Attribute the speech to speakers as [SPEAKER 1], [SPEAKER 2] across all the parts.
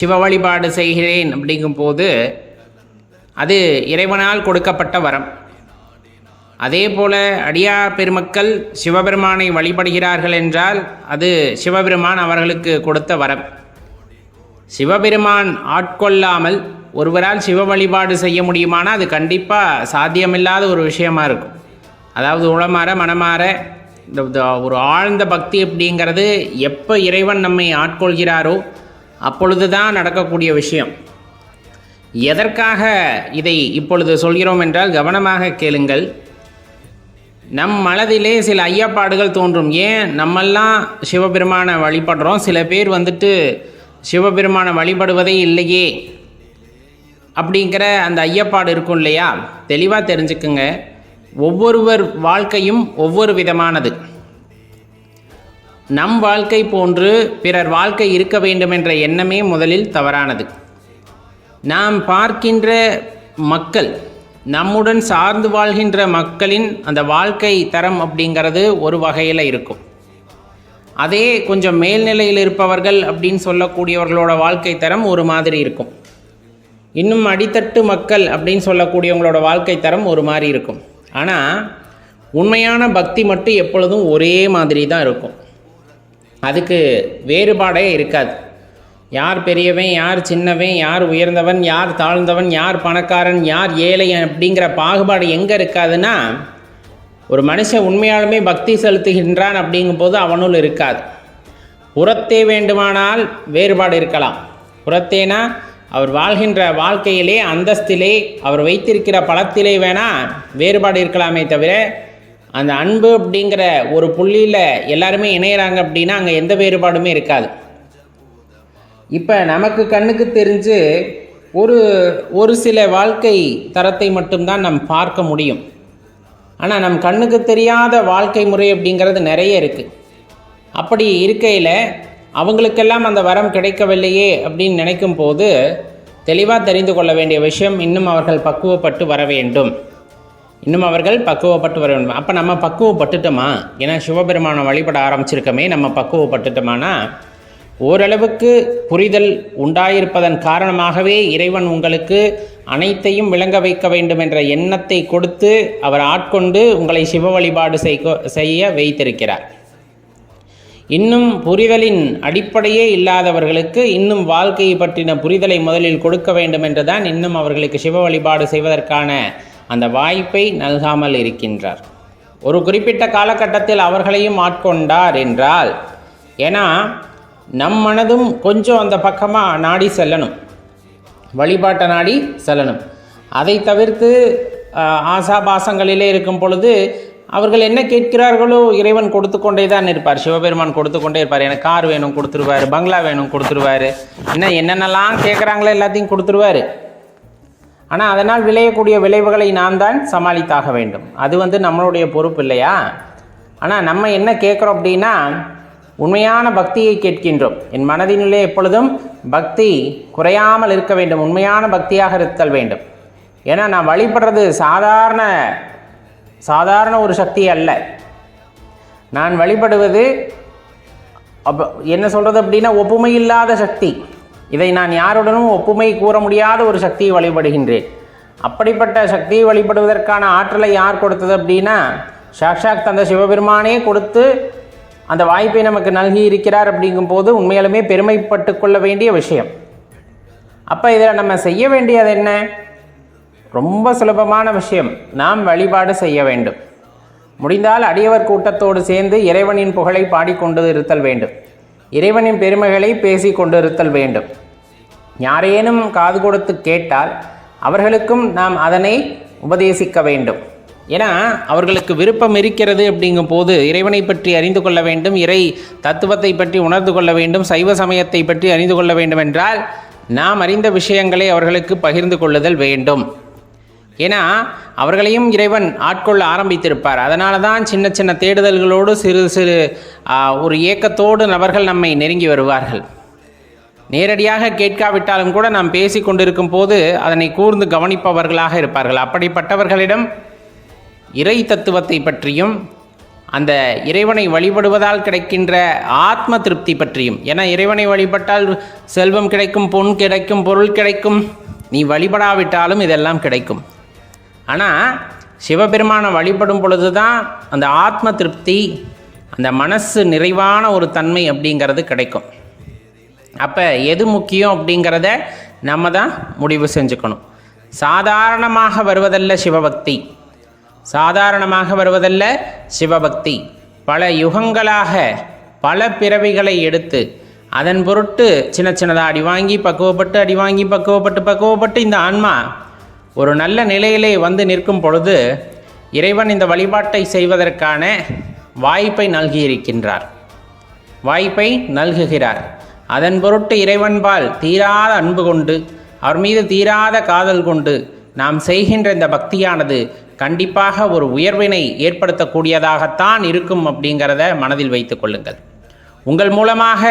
[SPEAKER 1] சிவ வழிபாடு செய்கிறேன் அப்படிங்கும்போது அது இறைவனால் கொடுக்கப்பட்ட வரம். அதே போல் அடியார் பெருமக்கள் சிவபெருமானை வழிபடுகிறார்கள் என்றால் அது சிவபெருமான் அவர்களுக்கு கொடுத்த வரம். சிவபெருமான் ஆட்கொள்ளாமல் ஒருவரால் சிவ வழிபாடு செய்ய முடியுமானா அது கண்டிப்பாக சாத்தியமில்லாத ஒரு விஷயமா இருக்கும். அதாவது உளமாற மனமாற இந்த ஒரு ஆழ்ந்த பக்தி அப்படிங்கிறது எப்போ இறைவன் நம்மை ஆட்கொள்கிறாரோ அப்பொழுது தான் நடக்கக்கூடிய விஷயம். எதற்காக இதை இப்பொழுது சொல்கிறோம் என்றால் கவனமாக கேளுங்கள். நம் மனதிலே சில ஐயப்பாடுகள் தோன்றும். ஏன் நம்மெல்லாம் சிவபெருமானை வழிபடுறோம், சில பேர் சிவபெருமானை வழிபடுவதே இல்லையே அப்படிங்கிற அந்த ஐயப்பாடு இருக்கும் இல்லையா? தெளிவாக தெரிஞ்சுக்குங்க. ஒவ்வொருவர் வாழ்க்கையும் ஒவ்வொரு விதமானது. நம் வாழ்க்கை போன்று பிறர் வாழ்க்கை இருக்க வேண்டும் என்ற எண்ணமே முதலில் தவறானது. நாம் பார்க்கின்ற மக்கள், நம்முடன் சார்ந்து வாழ்கின்ற மக்களின் அந்த வாழ்க்கை தரம் அப்படிங்கிறது ஒரு வகையில் இருக்கும். அதே கொஞ்சம் மேல்நிலையில் இருப்பவர்கள் அப்படின்னு சொல்லக்கூடியவர்களோட வாழ்க்கை தரம் ஒரு மாதிரி இருக்கும். இன்னும் அடித்தட்டு மக்கள் அப்படின்னு சொல்லக்கூடியவங்களோட வாழ்க்கை தரம் ஒரு மாதிரி இருக்கும். ஆனால் உண்மையான பக்தி மட்டும் எப்பொழுதும் ஒரே மாதிரி தான் இருக்கும். அதுக்கு வேறுபாடே இருக்காது. யார் பெரியவன், யார் சின்னவன், யார் உயர்ந்தவன், யார் தாழ்ந்தவன், யார் பணக்காரன், யார் ஏழை அப்படிங்கிற பாகுபாடு எங்கே இருக்காதுன்னா, ஒரு மனுஷன் உண்மையாலுமே பக்தி செலுத்துகின்றான் அப்படிங்கும்போது அவனுள் இருக்காது. புறத்தே வேண்டுமானால் வேறுபாடு இருக்கலாம். புறத்தேனா அவர் வாழ்கின்ற வாழ்க்கையிலே, அந்தஸ்திலே, அவர் வைத்திருக்கிற பலத்திலே வேணால் வேறுபாடு இருக்கலாமே தவிர, அந்த அன்பு அப்படிங்கிற ஒரு புள்ளியில் எல்லாருமே இணையிறாங்க அப்படின்னா அங்கே எந்த வேறுபாடுமே இருக்காது. இப்போ நமக்கு கண்ணுக்கு தெரிஞ்சு ஒரு சில வாழ்க்கை தரத்தை மட்டும்தான் நாம் பார்க்க முடியும். ஆனால் நம் கண்ணுக்கு தெரியாத வாழ்க்கை முறை அப்படிங்கிறது நிறைய இருக்குது. அப்படி இருக்கையில் அவங்களுக்கெல்லாம் அந்த வரம் கிடைக்கவில்லையே அப்படின்னு நினைக்கும் போது தெளிவாக தெரிந்து கொள்ள வேண்டிய விஷயம், இன்னும் அவர்கள் பக்குவப்பட்டு வர வேண்டும். அப்போ நம்ம பக்குவப்பட்டுட்டோமா? ஏன்னா சிவபெருமானை வழிபட ஆரம்பிச்சிருக்கமே, நம்ம பக்குவப்பட்டுட்டோமானா ஓரளவுக்கு புரிதல் உண்டாயிருப்பதன் காரணமாகவே இறைவன் உங்களுக்கு அனைத்தையும் விளங்க வைக்க வேண்டும் என்ற எண்ணத்தை கொடுத்து அவர் ஆட்கொண்டு உங்களை சிவ வழிபாடு செய்ய வைத்திருக்கிறார். இன்னும் புரிதலின் அடிப்படையே இல்லாதவர்களுக்கு இன்னும் வாழ்க்கையை பற்றின புரிதலை முதலில் கொடுக்க வேண்டும் என்றுதான் இன்னும் அவர்களுக்கு சிவ வழிபாடு செய்வதற்கான அந்த வாய்ப்பை நல்காமல் இருக்கின்றார். ஒரு குறிப்பிட்ட காலகட்டத்தில் அவர்களையும் ஆட்கொண்டார் என்றால், ஏன்னா நம் மனதும் கொஞ்சம் அந்த பக்கமாக நாடி செல்லணும், வழிபாட்டை நாடி செல்லணும். அதை தவிர்த்து ஆசாபாசங்களிலே இருக்கும் பொழுது அவர்கள் என்ன கேட்கிறார்களோ இறைவன் கொடுத்து கொண்டே தான் இருப்பார். சிவபெருமான் கொடுத்து கொண்டே இருப்பார். எனக்கு கார் வேணும் கொடுத்துருவார், பங்களா வேணும் கொடுத்துருவார், என்னென்னலாம் கேட்குறாங்களோ எல்லாத்தையும் கொடுத்துருவார். ஆனால் அதனால் விளையக்கூடிய விளைவுகளை நாம் தான் சமாளித்தாக வேண்டும். அது நம்மளுடைய பொறுப்பு இல்லையா? ஆனால் நம்ம என்ன கேட்குறோம் அப்படின்னா, உண்மையான பக்தியை கேட்கின்றோம். என் மனதினுள்ளே எப்பொழுதும் பக்தி குறையாமல் இருக்க வேண்டும், உண்மையான பக்தியாக இருத்தல் வேண்டும். ஏன்னா நான் வழிபடுறது சாதாரண ஒரு சக்தி அல்ல. நான் வழிபடுவது என்ன சொல்கிறது அப்படின்னா ஒப்புமை இல்லாத சக்தி. இதை நான் யாருடனும் ஒப்புமை கூற முடியாத ஒரு சக்தியை வழிபடுகின்றேன். அப்படிப்பட்ட சக்தியை வழிபடுவதற்கான ஆற்றலை யார் கொடுத்தது அப்படின்னா, சாக்ஷாத் அந்த சிவபெருமானே கொடுத்து அந்த வாய்ப்பை நமக்கு நல்கி இருக்கிறார். அப்படிங்கும்போது உண்மையாலுமே பெருமைப்பட்டு கொள்ள வேண்டிய விஷயம். அப்போ இதில் நம்ம செய்ய வேண்டியது என்ன? ரொம்ப சுலபமான விஷயம். நாம் வழிபாடு செய்ய வேண்டும். முடிந்தால் அடியவர் கூட்டத்தோடு சேர்ந்து இறைவனின் புகழை பாடிக்கொண்டு இருத்தல் வேண்டும். இறைவனின் பெருமைகளை பேசி கொண்டு இருத்தல் வேண்டும். யாரேனும் காது கொடுத்து கேட்டால் அவர்களுக்கும் நாம் அதனை உபதேசிக்க வேண்டும். ஏன்னா அவர்களுக்கு விருப்பம் இருக்கிறது அப்படிங்கும் போது இறைவனை பற்றி அறிந்து கொள்ள வேண்டும், இறை தத்துவத்தை பற்றி உணர்ந்து கொள்ள வேண்டும், சைவ சமயத்தை பற்றி அறிந்து கொள்ள வேண்டும் என்றால் நாம் அறிந்த விஷயங்களை அவர்களுக்கு பகிர்ந்து கொள்ளுதல் வேண்டும். ஏன்னா அவர்களையும் இறைவன் ஆட்கொள்ள ஆரம்பித்திருப்பார். அதனால தான் சின்ன சின்ன தேடுதல்களோடு சிறு சிறு ஒரு ஏக்கத்தோடு நபர்கள் நம்மை நெருங்கி வருவார்கள். நேரடியாக கேட்காவிட்டாலும் கூட நாம் பேசி கொண்டிருக்கும் போது அதனை கூர்ந்து கவனிப்பவர்களாக இருப்பார்கள். அப்படிப்பட்டவர்களிடம் இறை தத்துவத்தை பற்றியும் அந்த இறைவனை வழிபடுவதால் கிடைக்கின்ற ஆத்ம திருப்தி பற்றியும். ஏன்னா இறைவனை வழிபட்டால் செல்வம் கிடைக்கும், பொன் கிடைக்கும், பொருள் கிடைக்கும், நீ வழிபடாவிட்டாலும் இதெல்லாம் கிடைக்கும். ஆனால் சிவபெருமானை வழிபடும் பொழுது தான் அந்த ஆத்ம திருப்தி, அந்த மனசு நிறைவான ஒரு தன்மை அப்படிங்கிறது கிடைக்கும். அப்போ எது முக்கியம் அப்படிங்கிறத நம்ம தான் முடிவு செஞ்சுக்கணும். சாதாரணமாக வருவதல்ல சிவபக்தி, சாதாரணமாக வருவதல்ல சிவபக்தி. பல யுகங்களாக பல பிறவிகளை எடுத்து அதன் பொருட்டு சின்ன சின்னதாக அடி வாங்கி பக்குவப்பட்டு, அடி வாங்கி பக்குவப்பட்டு இந்த ஆன்மா ஒரு நல்ல நிலையிலே வந்து நிற்கும் பொழுது இறைவன் இந்த வழிபாட்டை செய்வதற்கான வாய்ப்பை நல்கியிருக்கின்றார், வாய்ப்பை நல்குகிறார். அதன் பொருட்டு இறைவன்பால் தீராத அன்பு கொண்டு, அவர் மீது தீராத காதல் கொண்டு நாம் செய்கின்ற இந்த பக்தியானது கண்டிப்பாக ஒரு உயர்வினை ஏற்படுத்தக்கூடியதாகத்தான் இருக்கும் அப்படிங்கிறத மனதில் வைத்து கொள்ளுங்கள். உங்கள் மூலமாக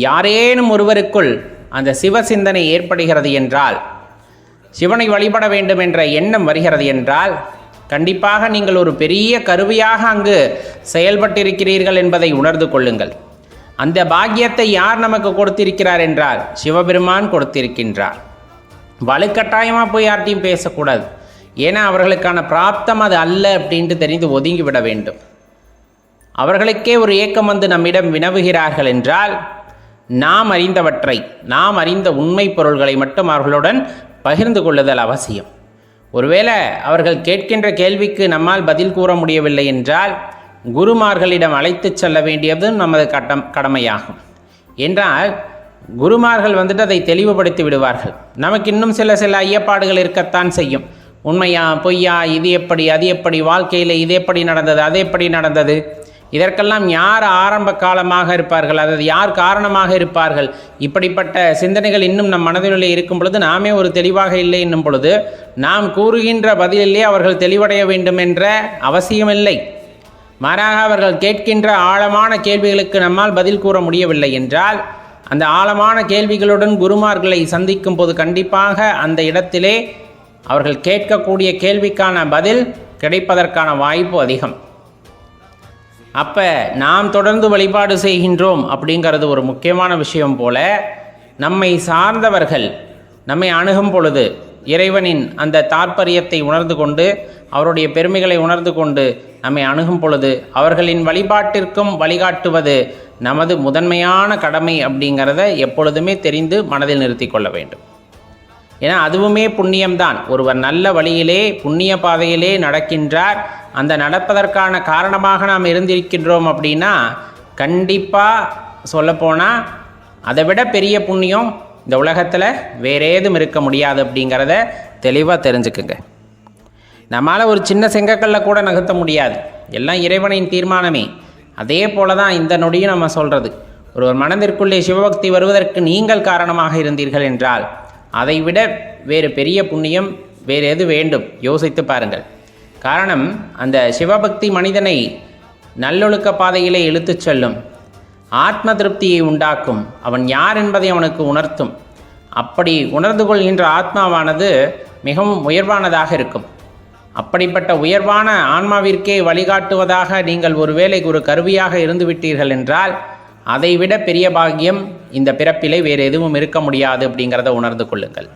[SPEAKER 1] யாரேனும் ஒருவருக்குள் அந்த சிவ சிந்தனை ஏற்படுகிறது என்றால், சிவனை வழிபட வேண்டும் என்ற எண்ணம் வருகிறது என்றால், கண்டிப்பாக நீங்கள் ஒரு பெரிய கருவியாக அங்கு செயல்பட்டிருக்கிறீர்கள் என்பதை உணர்ந்து கொள்ளுங்கள். அந்த பாக்கியத்தை யார் நமக்கு கொடுத்திருக்கிறார் என்றால் சிவபெருமான் கொடுத்திருக்கின்றார். வலுக்கட்டாயமாக போய் யார்ட்டையும் பேசக்கூடாது. ஏன்னா அவர்களுக்கான பிராப்தம் அது அல்ல அப்படின்ட்டு தெரிந்து ஒதுங்கிவிட வேண்டும். அவர்களுக்கே ஒரு ஏக்கம் வந்து நம்மிடம் வினவுகிறார்கள் என்றால் நாம் அறிந்தவற்றை, நாம் அறிந்த உண்மை பொருள்களை மட்டும் அவர்களுடன் பகிர்ந்து கொள்ளுதல் அவசியம். ஒருவேளை அவர்கள் கேட்கின்ற கேள்விக்கு நம்மால் பதில் கூற முடியவில்லை என்றால் குருமார்களிடம் அழைத்து செல்ல வேண்டியது நமது கடமையாகும். என்றால் குருமார்கள் வந்துட்டு அதை தெளிவுபடுத்தி விடுவார்கள். நமக்கு இன்னும் சில ஐயப்பாடுகள் இருக்கத்தான் செய்யும். உண்மையா பொய்யா, இது எப்படி அது எப்படி, வாழ்க்கையில் இது எப்படி நடந்தது அது எப்படி நடந்தது, இதற்கெல்லாம் யார் ஆரம்ப காலமாக இருப்பார்கள், அதாவது யார் காரணமாக இருப்பார்கள், இப்படிப்பட்ட சிந்தனைகள் இன்னும் நம் மனதிலே இருக்கும் பொழுது நாமே ஒரு தெளிவாக இல்லை என்னும் பொழுது நாம் கூறுகின்ற பதிலிலே அவர்கள் தெளிவடைய வேண்டும் என்ற அவசியமில்லை. மாறாக அவர்கள் கேட்கின்ற ஆழமான கேள்விகளுக்கு நம்மால் பதில் கூற முடியவில்லை என்றால் அந்த ஆழமான கேள்விகளுடன் குருமார்களை சந்திக்கும் போது கண்டிப்பாக அந்த இடத்திலே அவர்கள் கேட்கக்கூடிய கேள்விக்கான பதில் கிடைப்பதற்கான வாய்ப்பு அதிகம். அப்போ நாம் தொடர்ந்து வழிபாடு செய்கின்றோம் அப்படிங்கிறது ஒரு முக்கியமான விஷயம் போல, நம்மை சார்ந்தவர்கள் நம்மை அணுகும் பொழுது இறைவனின் அந்த தாற்பயத்தை உணர்ந்து கொண்டு, அவருடைய பெருமைகளை உணர்ந்து கொண்டு நம்மை அணுகும் பொழுது அவர்களின் வழிபாட்டிற்கும் வழிகாட்டுவது நமது முதன்மையான கடமை அப்படிங்கிறத எப்பொழுதுமே தெரிந்து மனதில் நிறுத்தி கொள்ள வேண்டும். ஏன்னா அதுவுமே புண்ணியம்தான். ஒருவர் நல்ல வழியிலே புண்ணிய பாதையிலே நடக்கின்றார், அந்த நடப்பதற்கான காரணமாக நாம் இருந்திருக்கின்றோம் அப்படின்னா கண்டிப்பாக சொல்லப்போனால் அதை விட பெரிய புண்ணியம் இந்த உலகத்தில் வேறேதும் இருக்க முடியாது அப்படிங்கிறத தெளிவாக தெரிஞ்சுக்குங்க. நம்மளால் ஒரு சின்ன செங்கக்கல்ல கூட நகர்த்த முடியாது, எல்லாம் இறைவனின் தீர்மானமே. அதே போல தான் இந்த நொடியும் நம்ம சொல்கிறது, ஒருவர் மனதிற்குள்ளே சிவபக்தி வருவதற்கு நீங்கள் காரணமாக இருந்தீர்கள் என்றால் அதை விட வேறு பெரிய புண்ணியம் வேறு எது வேண்டும்? யோசித்து பாருங்கள். காரணம், அந்த சிவபக்தி மனிதனை நல்லொழுக்க பாதையிலே இழுத்துச் செல்லும், ஆத்ம திருப்தியை உண்டாக்கும், அவன் யார் என்பதை அவனுக்கு உணர்த்தும். அப்படி உணர்ந்து கொள்கின்ற ஆத்மாவானது மிகவும் உயர்வானதாக இருக்கும். அப்படிப்பட்ட உயர்வான ஆன்மாவிற்கே வழிகாட்டுவதாக நீங்கள் ஒருவேளை ஒரு கருவியாக இருந்து விட்டீர்கள் என்றால் அதைவிட பெரிய பாக்கியம் இந்த பிறப்பிலே வேறு எதுவும் இருக்க முடியாது அப்படிங்கிறத உணர்ந்து கொள்ளுங்கள்.